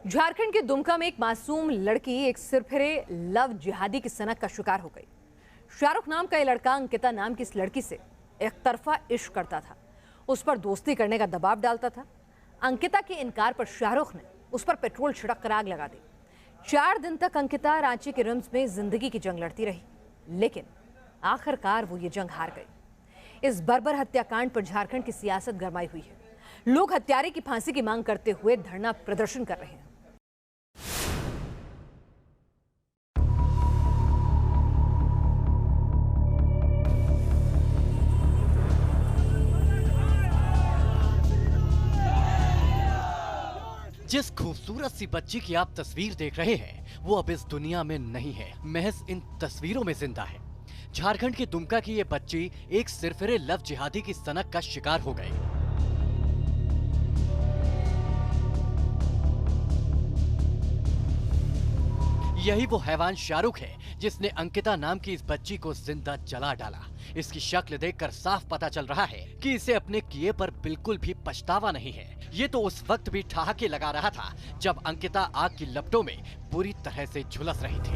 झारखंड के दुमका में एक मासूम लड़की एक सिरफिरे लव जिहादी की सनक का शिकार हो गई। शाहरुख नाम का ये लड़का अंकिता नाम की इस लड़की से एक तरफा इश्क करता था, उस पर दोस्ती करने का दबाव डालता था। अंकिता के इनकार पर शाहरुख ने उस पर पेट्रोल छिड़क कर आग लगा दी। 4 दिन तक अंकिता रांची के रिम्स में जिंदगी की जंग लड़ती रही, लेकिन आखिरकार वो ये जंग हार गई। इस बर्बर हत्याकांड पर झारखंड की सियासत गरमाई हुई है। लोग हत्यारे की फांसी की मांग करते हुए धरना प्रदर्शन कर रहे हैं। जिस खूबसूरत सी बच्ची की आप तस्वीर देख रहे हैं वो अब इस दुनिया में नहीं है, महज इन तस्वीरों में जिंदा है। झारखंड के दुमका की ये बच्ची एक सिरफिरे लव जिहादी की सनक का शिकार हो गई। यही वो हैवान शाहरुख है जिसने अंकिता नाम की इस बच्ची को जिंदा जला डाला। इसकी शक्ल देखकर साफ पता चल रहा है कि इसे अपने किए पर बिल्कुल भी पछतावा नहीं है। ये तो उस वक्त भी ठहाके लगा रहा था जब अंकिता आग की लपटों में बुरी तरह से झुलस रही थी।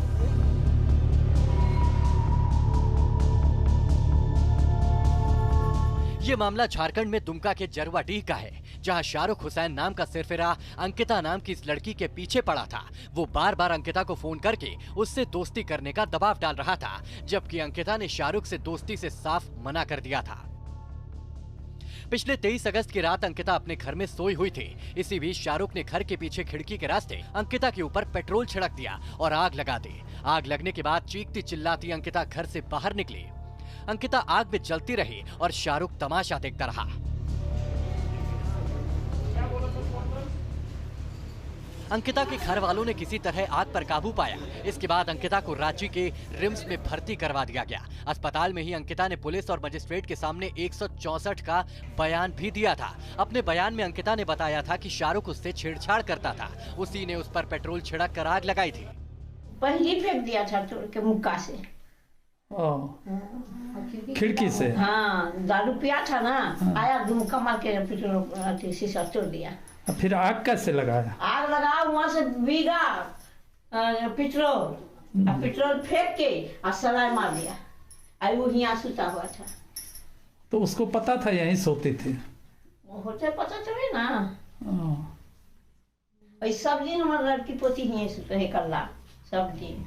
ये मामला झारखंड में दुमका के जरवाडीह का है, जहां शाहरुख हुसैन नाम का सिरफिरा अंकिता नाम की इस लड़की के पीछे पड़ा था। वो बार बार अंकिता को फोन करके उससे दोस्ती करने का दबाव डाल रहा था, जबकि अंकिता ने शाहरुख से दोस्ती से साफ मना कर दिया था। पिछले 23 अगस्त की रात अंकिता अपने घर में सोई हुई थी। इसी बीच शाहरुख ने घर के पीछे खिड़की के रास्ते अंकिता के ऊपर पेट्रोल छिड़क दिया और आग लगा दी। आग लगने के बाद चीखती चिल्लाती अंकिता घर से बाहर निकली। अंकिता आग में जलती रही और शाहरुख तमाशा देखता रहा। अंकिता के घर वालों ने किसी तरह आग पर काबू पाया। इसके बाद अंकिता को रांची के रिम्स में भर्ती करवा दिया गया। अस्पताल में ही अंकिता ने पुलिस और मजिस्ट्रेट के सामने 164 का बयान भी दिया था। अपने बयान में अंकिता ने बताया था कि शाहरुख उससे छेड़छाड़ करता था, उसी ने उस पर पेट्रोल छिड़क कर आग लगाई थी। पहले फेंक दिया था चोर के मुक्का से, खिड़की से। हाँ, दारू पिया था ना। हाँ। आया धुमका मार के पेट्रोल शीशा तोड़ दिया। फिर आग कैसे लगाया? आग लगा वहाँ से भीगा पेट्रोल फेंक के और सलाइ मार दिया। आई वो यहाँ सुता हुआ था। तो उसको पता था यहीं सोती थी? होते पता चले ना। सब दिन हमारे लड़की पोती ही सुते कल्ला सब दिन।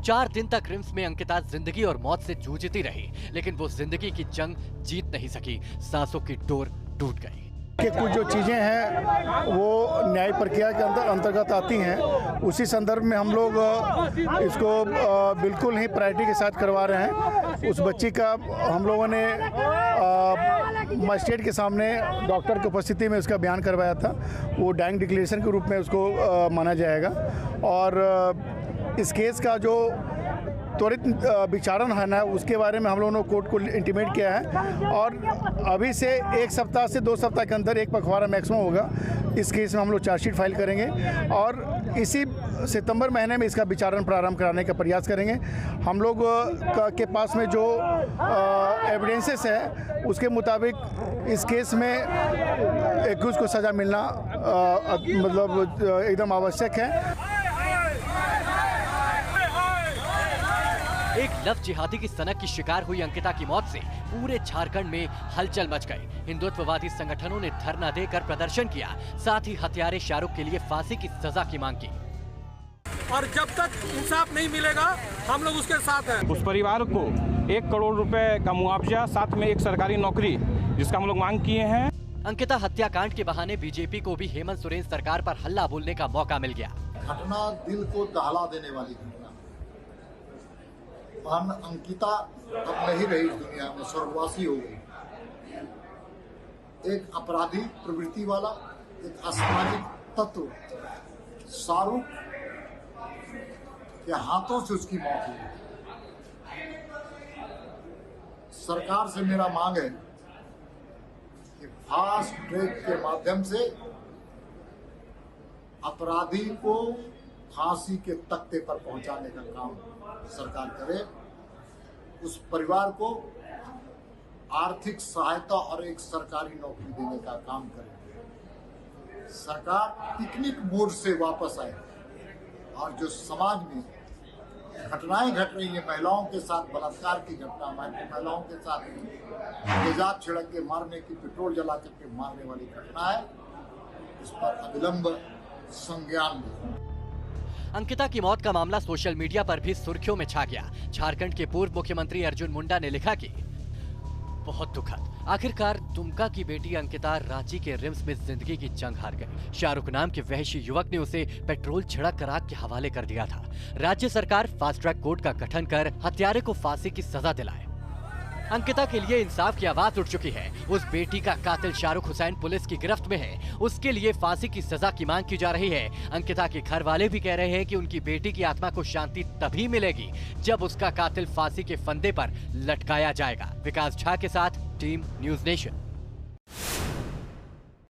4 दिन तक रिम्स में अंकिता जिंदगी और मौत से जूझती रही, लेकिन वो जिंदगी की जंग जीत नहीं सकी। सांसों की डोर टूट गई। कि कुछ जो चीज़ें हैं वो न्याय प्रक्रिया के अंतर्गत आती हैं, उसी संदर्भ में हम लोग इसको बिल्कुल ही प्रायोरिटी के साथ करवा रहे हैं। उस बच्ची का हम लोगों ने मजिस्ट्रेट के सामने डॉक्टर की उपस्थिति में उसका बयान करवाया था। वो डाइंग डिक्लेरेशन के रूप में उसको माना जाएगा और इस केस का जो त्वरित विचारण है ना, उसके बारे में हम लोगों ने कोर्ट को इंटीमेट किया है और अभी से 1 सप्ताह से 2 सप्ताह के अंदर एक पखवाड़ा मैक्सिमम होगा। इस केस में हम लोग चार्जशीट फाइल करेंगे और इसी सितंबर महीने में इसका विचारण प्रारंभ कराने का प्रयास करेंगे। हम लोग के पास में जो एविडेंसेस है उसके मुताबिक इस केस में एक्यूज को सज़ा मिलना मतलब एकदम आवश्यक है। एक लव जिहादी की सनक की शिकार हुई अंकिता की मौत से पूरे झारखंड में हलचल मच गई। हिंदुत्ववादी संगठनों ने धरना देकर प्रदर्शन किया, साथ ही हत्यारे शाहरुख के लिए फांसी की सजा की मांग की। और जब तक इंसाफ नहीं मिलेगा हम लोग उसके साथ हैं। उस परिवार को 1 करोड़ रुपए का मुआवजा, साथ में एक सरकारी नौकरी, जिसका हम लोग मांग किए हैं। अंकिता हत्याकांड के बहाने बीजेपी को भी हेमंत सोरेन सरकार पर हल्ला बोलने का मौका मिल गया। घटना दिल को दहला देने वाली घटना। अंकिता अब नहीं रही इस दुनिया में, स्वर्गवासी हो गई। एक अपराधी प्रवृत्ति वाला, एक असामाजिक तत्व शाहरुख के हाथों से उसकी मौत हुई। सरकार से मेरा मांग है कि फास्ट ट्रैक के माध्यम से अपराधी को फांसी के तख्ते पर पहुंचाने का काम सरकार करे। उस परिवार को आर्थिक सहायता और एक सरकारी नौकरी देने का काम करे। सरकार पिकनिक मोड से वापस आए और जो समाज में घटनाएं घट रही हैं, महिलाओं के साथ बलात्कार की घटना, महिलाओं के साथ तेजाब छिड़क के मारने की, पेट्रोल जला करके मारने वाली घटना है, इस पर अविलंब संज्ञान लें। अंकिता की मौत का मामला सोशल मीडिया पर भी सुर्खियों में छा गया। झारखंड के पूर्व मुख्यमंत्री अर्जुन मुंडा ने लिखा कि बहुत दुखद, आखिरकार दुमका की बेटी अंकिता रांची के रिम्स में जिंदगी की जंग हार गई। शाहरुख नाम के वहशी युवक ने उसे पेट्रोल छिड़क कर आग के हवाले कर दिया था। राज्य सरकार फास्ट ट्रैक कोर्ट का गठन कर हत्यारे को फांसी की सजा दिलाए। अंकिता के लिए इंसाफ की आवाज उठ चुकी है। उस बेटी का कातिल शाहरुख हुसैन पुलिस की गिरफ्त में है। उसके लिए फांसी की सजा की मांग की जा रही है। अंकिता के घर वाले भी कह रहे हैं कि उनकी बेटी की आत्मा को शांति तभी मिलेगी जब उसका कातिल फांसी के फंदे पर लटकाया जाएगा। विकास झा के साथ टीम न्यूज़ नेशन।